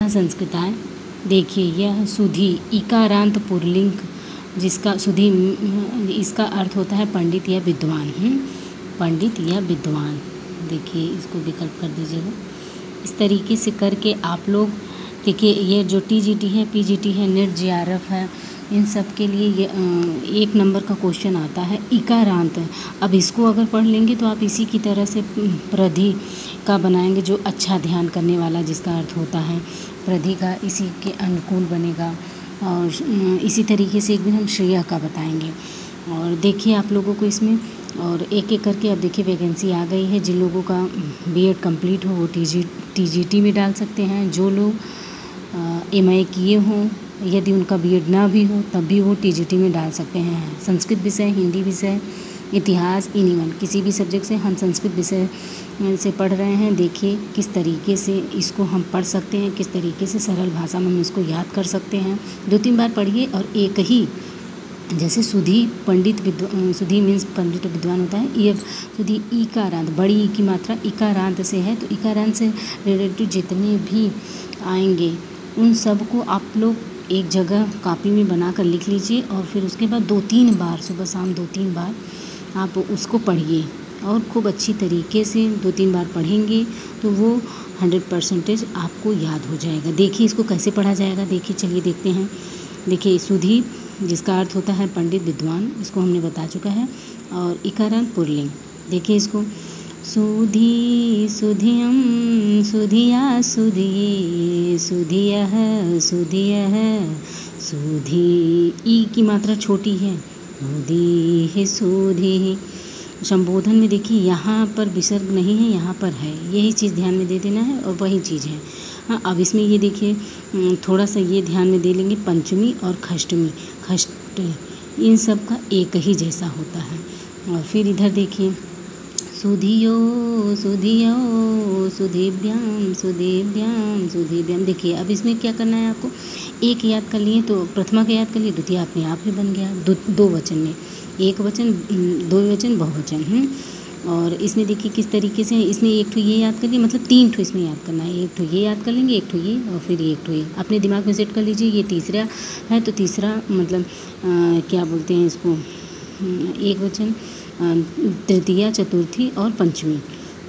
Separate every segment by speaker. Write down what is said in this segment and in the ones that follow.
Speaker 1: संस्कृताय। देखिए यह सुधी इकारांत पुल्लिंग जिसका सुधी इसका अर्थ होता है पंडित या विद्वान। पंडित या विद्वान। देखिए इसको विकल्प कर दीजिएगा। इस तरीके से करके आप लोग देखिए ये जो टीजीटी है, पीजीटी है, नेट जेआरएफ है, इन सब के लिए ये 1 नंबर का क्वेश्चन आता है इकारांत। अब इसको अगर पढ़ लेंगे तो आप इसी की तरह से प्रधि का बनाएंगे जो अच्छा ध्यान करने वाला जिसका अर्थ होता है प्रधि का, इसी के अनुकूल बनेगा। और इसी तरीके से एक दिन हम श्रेया का बताएंगे। और देखिए आप लोगों को इसमें और एक एक करके अब देखिए वैकेंसी आ गई है। जिन लोगों का बीएड कंप्लीट हो वो टीजीटी में डाल सकते हैं। जो लोग एमए किए हों, यदि उनका बीएड ना भी हो तब भी वो टीजीटी में डाल सकते हैं। संस्कृत विषय, हिंदी विषय, इतिहास, इवन किसी भी सब्जेक्ट से हम संस्कृत विषय से पढ़ रहे हैं। देखिए किस तरीके से इसको हम पढ़ सकते हैं, किस तरीके से सरल भाषा में हम इसको याद कर सकते हैं। 2-3 बार पढ़िए और एक ही जैसे सुधी पंडित सुधी मीन्स पंडित विद्वान होता है। ये सुधी इकारांत, बड़ी ई की मात्रा इकारांत से है, तो इकारांत से रिलेटेड जितने भी आएंगे उन सब को आप लोग एक जगह कॉपी में बना कर लिख लीजिए और फिर उसके बाद 2-3 बार सुबह शाम 2-3 बार आप उसको पढ़िए और खूब अच्छी तरीके से 2-3 बार पढ़ेंगे तो वो 100% आपको याद हो जाएगा। देखिए इसको कैसे पढ़ा जाएगा, देखिए चलिए देखते हैं। देखिए सुधी जिसका अर्थ होता है पंडित विद्वान, इसको हमने बता चुका है। और इकारांत पुल्लिंग, देखिए इसको सुधी सुधियम सुधिया सुधिये सुधियः सुधियः सुधी, ई की मात्रा छोटी है, सुधी सुधी। संबोधन में देखिए यहाँ पर विसर्ग नहीं है, यहाँ पर है, यही चीज़ ध्यान में दे देना है और वही चीज़ है। हाँ अब इसमें ये देखिए थोड़ा सा ये ध्यान में दे लेंगे, पंचमी और खष्टमी, खष्ट इन सब का एक ही जैसा होता है। और फिर इधर देखिए सुधियो सुधियो सुधिभ्याम सुधिभ्याम सुधिभ्याम। देखिए अब इसमें क्या करना है आपको, एक याद कर लिए तो प्रथमा का याद कर लिए, द्वितीय अपने आप ही बन गया। दो वचन में, एक वचन, दो वचन, बहुवचन। और इसमें देखिए किस तरीके से इसमें एक ठो ये याद कर लिए, मतलब 3 ठो इसमें याद करना है। एक ठो ये याद कर लेंगे, एक ठो ये और फिर एक ठो ये अपने दिमाग में सेट कर लीजिए। ये तीसरा है तो तीसरा मतलब क्या बोलते हैं इसको, एक वचन, तृतीया, चतुर्थी और पंचमी,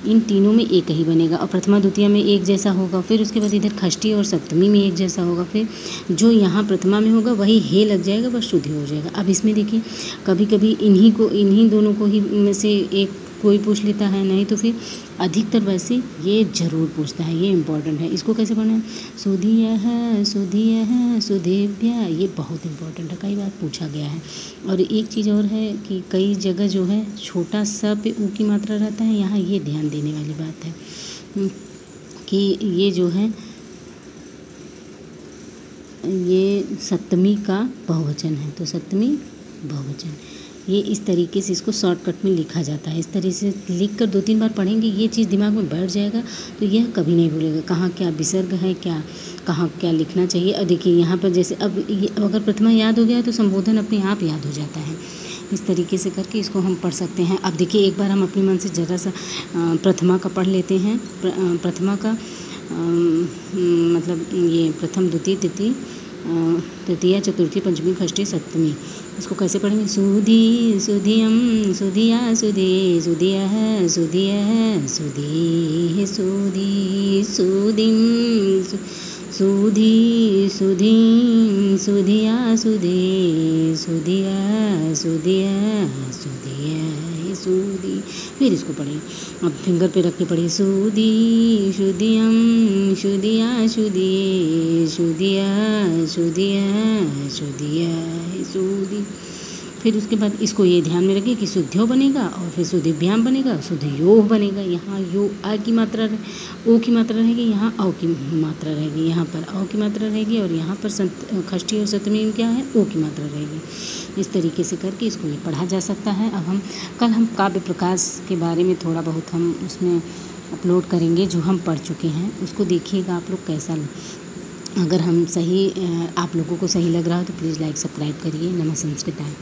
Speaker 1: इन तीनों में एक ही बनेगा। और प्रथमा द्वितीया में एक जैसा होगा, फिर उसके बाद इधर षष्ठी और सप्तमी में एक जैसा होगा। फिर जो यहाँ प्रथमा में होगा वही हे लग जाएगा, बस शुद्ध हो जाएगा। अब इसमें देखिए कभी कभी इन्हीं दोनों को ही में से एक कोई पूछ लेता है, नहीं तो फिर अधिकतर वैसे ये ज़रूर पूछता है, ये इम्पॉर्टेंट है। इसको कैसे पढ़ना है, सुधियः सुधियः सुधिभ्यः, ये बहुत इम्पॉर्टेंट है, कई बार पूछा गया है। और एक चीज़ और है कि कई जगह जो है छोटा सा पे ऊ की मात्रा रहता है, यहाँ ये ध्यान देने वाली बात है कि ये जो है ये सप्तमी का बहुवचन है, तो सप्तमी बहुवचन, ये इस तरीके से इसको शॉर्टकट में लिखा जाता है। इस तरीके से लिख कर 2-3 बार पढ़ेंगे, ये चीज़ दिमाग में बैठ जाएगा तो यह कभी नहीं भूलेगा कहाँ क्या विसर्ग है, क्या कहाँ क्या लिखना चाहिए। और देखिए यहाँ पर जैसे अब ये अगर प्रथमा याद हो गया तो संबोधन अपने आप याद हो जाता है। इस तरीके से करके इसको हम पढ़ सकते हैं। अब देखिए एक बार हम अपने मन से ज़रा सा प्रथमा का पढ़ लेते हैं। प्रथमा का मतलब ये प्रथम, द्वितीय, तृतीया, चतुर्थी, पंचमी, षष्ठी, सप्तमी, इसको कैसे पढ़ेंगे, सुधी सुधियम सुधिया सुधी सुधियः सुधियः सुधी सुधी सुधिम सुधी सुधी सुधिया सुधी सुधिया सुधिया सुधिया सुधी। फिर इसको पढ़िए, अब फिंगर पे रख के पढ़िए, सुधी सुधियम सुधिया सुधी सुधिया सुधिया सुधिया सुधी। फिर उसके बाद इसको ये ध्यान में रखिए कि शुद्ध्यो बनेगा और फिर शुद्धिभ्याम बनेगा, शुद्धयोः बनेगा। यहाँ यो आ की मात्रा ओ की मात्रा रहेगी, यहाँ औ की मात्रा रहेगी, यहाँ पर औ की मात्रा रहेगी और यहाँ पर षष्ठी और सप्तमी में क्या है, ओ की मात्रा रहेगी। इस तरीके से करके इसको ये पढ़ा जा सकता है। अब कल हम काव्य प्रकाश के बारे में थोड़ा बहुत हम उसमें अपलोड करेंगे, जो हम पढ़ चुके हैं उसको देखिएगा आप लोग कैसा। अगर हम सही आप लोगों को सही लग रहा हो तो प्लीज़ लाइक सब्सक्राइब करिए। नमः संस्कृताय।